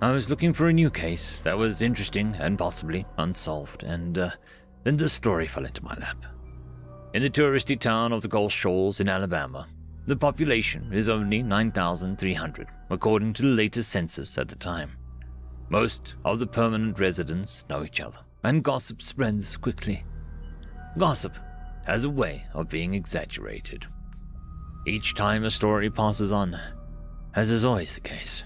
I was looking for a new case that was interesting and possibly unsolved, and then this story fell into my lap. In the touristy town of the Gulf Shores in Alabama, the population is only 9,300, according to the latest census at the time. Most of the permanent residents know each other, and gossip spreads quickly. Gossip has a way of being exaggerated. Each time a story passes on, as is always the case.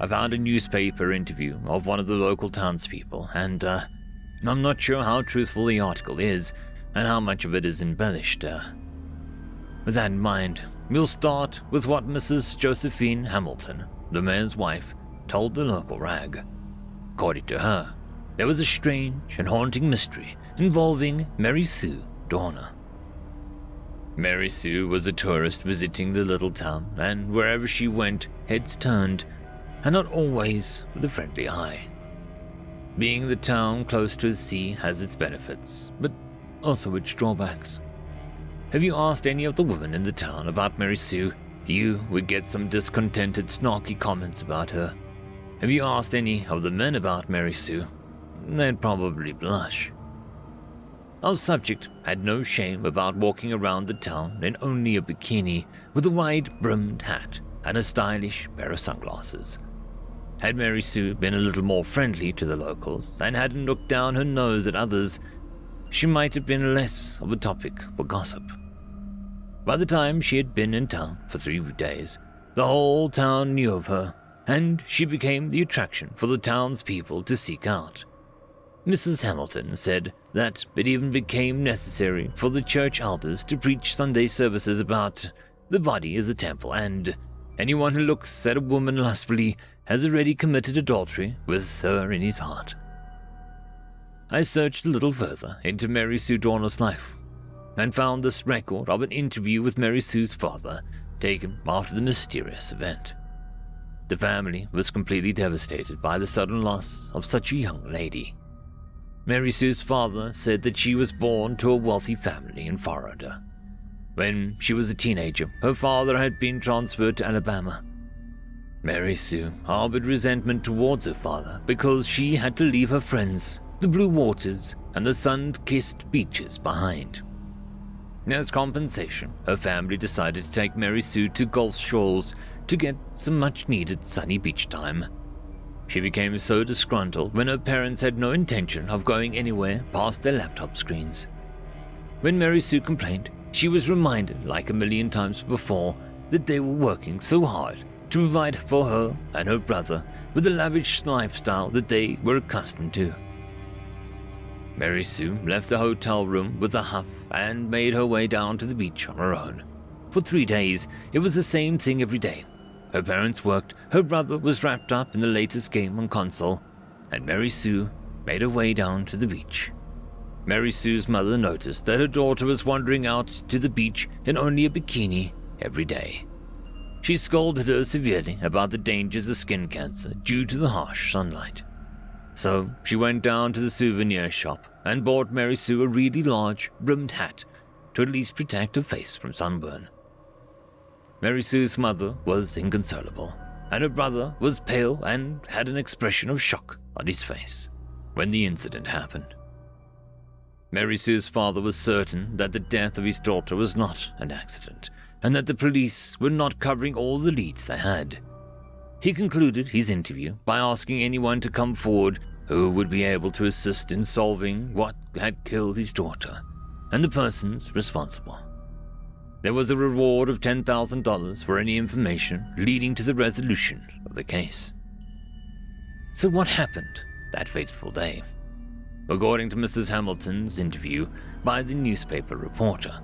I found a newspaper interview of one of the local townspeople, and I'm not sure how truthful the article is and how much of it is embellished. With that in mind, we'll start with what Mrs. Josephine Hamilton, the mayor's wife, told the local rag. According to her, there was a strange and haunting mystery involving Mary Sue Dorner. Mary Sue was a tourist visiting the little town, and wherever she went, heads turned, and not always with a friendly eye. Being the town close to the sea has its benefits, but also its drawbacks. Have you asked any of the women in the town about Mary Sue, you would get some discontented, snarky comments about her. Have you asked any of the men about Mary Sue, they'd probably blush. Our subject had no shame about walking around the town in only a bikini with a wide-brimmed hat and a stylish pair of sunglasses. Had Mary Sue been a little more friendly to the locals and hadn't looked down her nose at others, she might have been less of a topic for gossip. By the time she had been in town for 3 days, the whole town knew of her, and she became the attraction for the townspeople to seek out. Mrs. Hamilton said that it even became necessary for the church elders to preach Sunday services about the body as a temple, and anyone who looks at a woman lustfully has already committed adultery with her in his heart. I searched a little further into Mary Sue Dorner's life and found this record of an interview with Mary Sue's father taken after the mysterious event. The family was completely devastated by the sudden loss of such a young lady. Mary Sue's father said that she was born to a wealthy family in Florida. When she was a teenager, her father had been transferred to Alabama. Mary Sue harbored resentment towards her father because she had to leave her friends, the blue waters, and the sun-kissed beaches behind. As compensation, her family decided to take Mary Sue to Gulf Shores to get some much-needed sunny beach time. She became so disgruntled when her parents had no intention of going anywhere past their laptop screens. When Mary Sue complained, she was reminded like a million times before that they were working so hard to provide for her and her brother with the lavish lifestyle that they were accustomed to. Mary Sue left the hotel room with a huff and made her way down to the beach on her own. For 3 days, it was the same thing every day. Her parents worked, her brother was wrapped up in the latest game on console, and Mary Sue made her way down to the beach. Mary Sue's mother noticed that her daughter was wandering out to the beach in only a bikini every day. She scolded her severely about the dangers of skin cancer due to the harsh sunlight. So she went down to the souvenir shop and bought Mary Sue a really large, brimmed hat to at least protect her face from sunburn. Mary Sue's mother was inconsolable, and her brother was pale and had an expression of shock on his face when the incident happened. Mary Sue's father was certain that the death of his daughter was not an accident, and that the police were not covering all the leads they had. He concluded his interview by asking anyone to come forward who would be able to assist in solving what had killed his daughter and the persons responsible. There was a reward of $10,000 for any information leading to the resolution of the case. So what happened that fateful day? According to Mrs. Hamilton's interview by the newspaper reporter,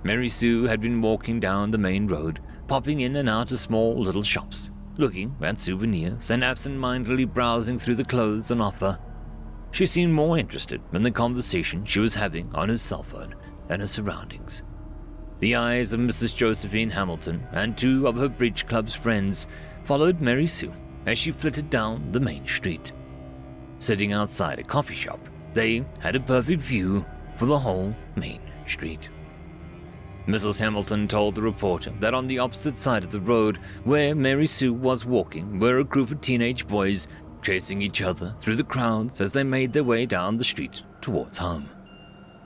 Mary Sue had been walking down the main road, popping in and out of small little shops, looking at souvenirs and absent-mindedly browsing through the clothes on offer. She seemed more interested in the conversation she was having on her cell phone than her surroundings. The eyes of Mrs. Josephine Hamilton and 2 of her bridge club's friends followed Mary Sue as she flitted down the main street. Sitting outside a coffee shop, they had a perfect view for the whole main street. Mrs. Hamilton told the reporter that on the opposite side of the road where Mary Sue was walking were a group of teenage boys chasing each other through the crowds as they made their way down the street towards home.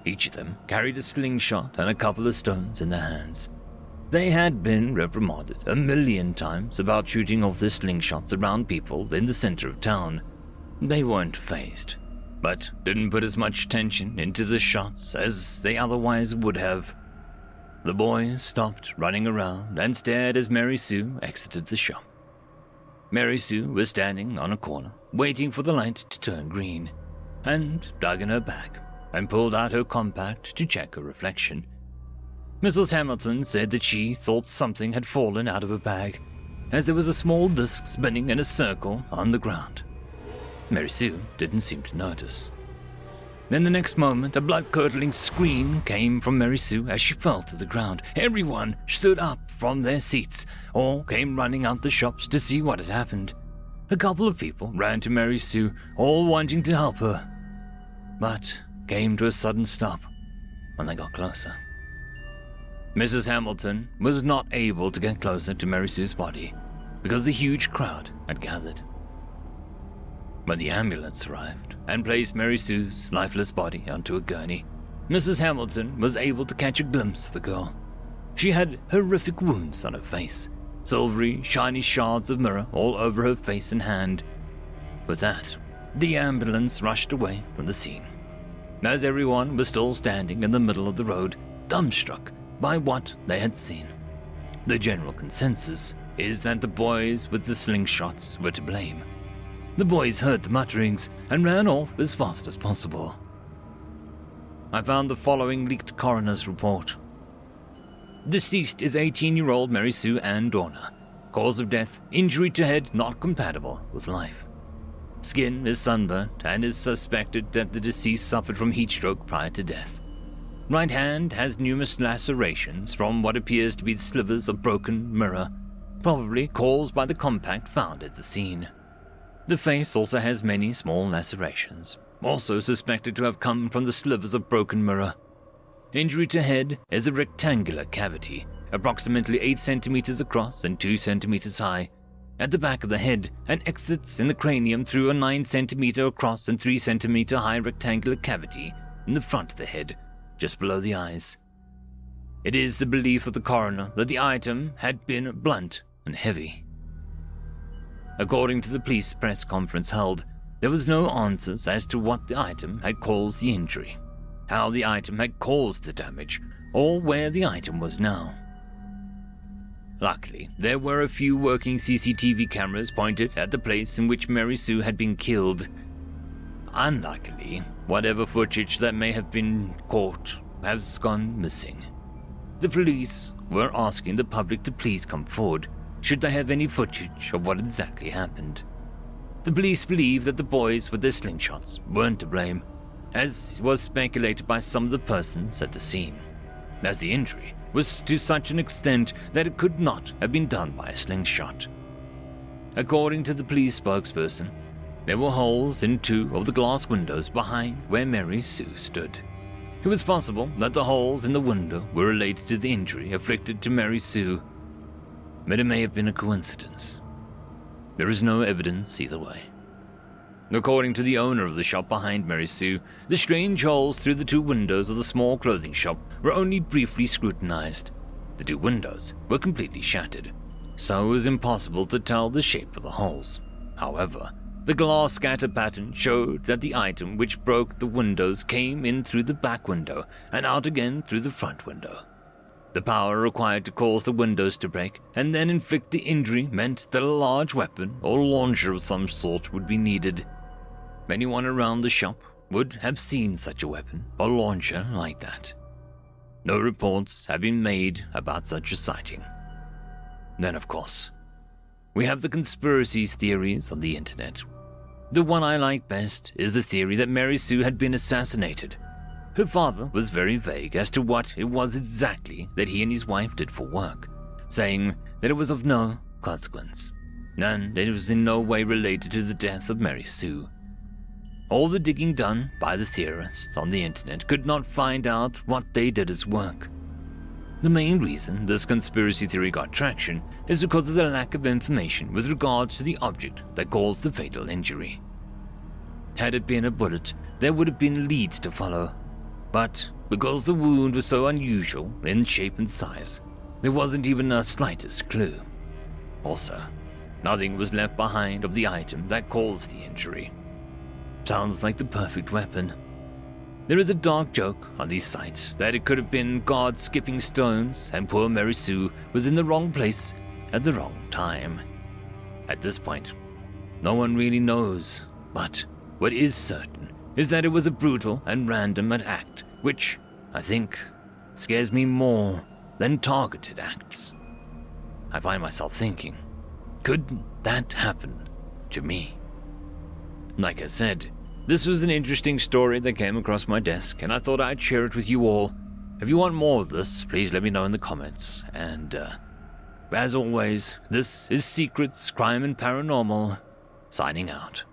Each of them carried a slingshot and a couple of stones in their hands. They had been reprimanded 1,000,000 times about shooting off their slingshots around people in the center of town. They weren't fazed, but didn't put as much attention into the shots as they otherwise would have. The boys stopped running around and stared as Mary Sue exited the shop. Mary Sue was standing on a corner, waiting for the light to turn green, and dug in her bag and pulled out her compact to check her reflection. Mrs. Hamilton said that she thought something had fallen out of her bag, as there was a small disc spinning in a circle on the ground. Mary Sue didn't seem to notice. Then the next moment, a blood-curdling scream came from Mary Sue as she fell to the ground. Everyone stood up from their seats, or came running out the shops to see what had happened. A couple of people ran to Mary Sue, all wanting to help her, but came to a sudden stop when they got closer. Mrs. Hamilton was not able to get closer to Mary Sue's body because the huge crowd had gathered. When the ambulance arrived and placed Mary Sue's lifeless body onto a gurney, Mrs. Hamilton was able to catch a glimpse of the girl. She had horrific wounds on her face, silvery, shiny shards of mirror all over her face and hand. With that, the ambulance rushed away from the scene, as everyone was still standing in the middle of the road, dumbstruck by what they had seen. The general consensus is that the boys with the slingshots were to blame. The boys heard the mutterings and ran off as fast as possible. I found the following leaked coroner's report. Deceased is 18-year-old Mary Sue Ann Dorner. Cause of death, injury to head not compatible with life. Skin is sunburnt and is suspected that the deceased suffered from heat stroke prior to death. Right hand has numerous lacerations from what appears to be slivers of broken mirror, probably caused by the compact found at the scene. The face also has many small lacerations, also suspected to have come from the slivers of broken mirror. Injury to head is a rectangular cavity, approximately 8 centimeters across and 2 centimeters high, at the back of the head and exits in the cranium through a 9 centimeter across and 3 centimeter high rectangular cavity in the front of the head, just below the eyes. It is the belief of the coroner that the item had been blunt and heavy. According to the police press conference held, there was no answers as to what the item had caused the injury, how the item had caused the damage, or where the item was now. Luckily, there were a few working CCTV cameras pointed at the place in which Mary Sue had been killed. Unluckily, whatever footage that may have been caught has gone missing. The police were asking the public to please come forward should they have any footage of what exactly happened. The police believe that the boys with their slingshots weren't to blame, as was speculated by some of the persons at the scene, as the injury was to such an extent that it could not have been done by a slingshot. According to the police spokesperson, there were holes in 2 of the glass windows behind where Mary Sue stood. It was possible that the holes in the window were related to the injury afflicted to Mary Sue, but it may have been a coincidence. There is no evidence either way. According to the owner of the shop behind Mary Sue, the strange holes through the 2 windows of the small clothing shop were only briefly scrutinized. The 2 windows were completely shattered, so it was impossible to tell the shape of the holes. However, the glass scatter pattern showed that the item which broke the windows came in through the back window and out again through the front window. The power required to cause the windows to break and then inflict the injury meant that a large weapon or launcher of some sort would be needed. Anyone around the shop would have seen such a weapon or launcher like that. No reports have been made about such a sighting. Then, of course, we have the conspiracies theories on the internet. The one I like best is the theory that Mary Sue had been assassinated. Her father was very vague as to what it was exactly that he and his wife did for work, saying that it was of no consequence, and that it was in no way related to the death of Mary Sue. All the digging done by the theorists on the internet could not find out what they did as work. The main reason this conspiracy theory got traction is because of the lack of information with regards to the object that caused the fatal injury. Had it been a bullet, there would have been leads to follow. But because the wound was so unusual in shape and size, there wasn't even a slightest clue. Also, nothing was left behind of the item that caused the injury. Sounds like the perfect weapon. There is a dark joke on these sites that it could have been God skipping stones and poor Mary Sue was in the wrong place at the wrong time. At this point, no one really knows, but what is certain is that it was a brutal and random act, which, I think, scares me more than targeted acts. I find myself thinking, could that happen to me? Like I said, this was an interesting story that came across my desk, and I thought I'd share it with you all. If you want more of this, please let me know in the comments. And, as always, this is Secrets, Crime, and Paranormal, signing out.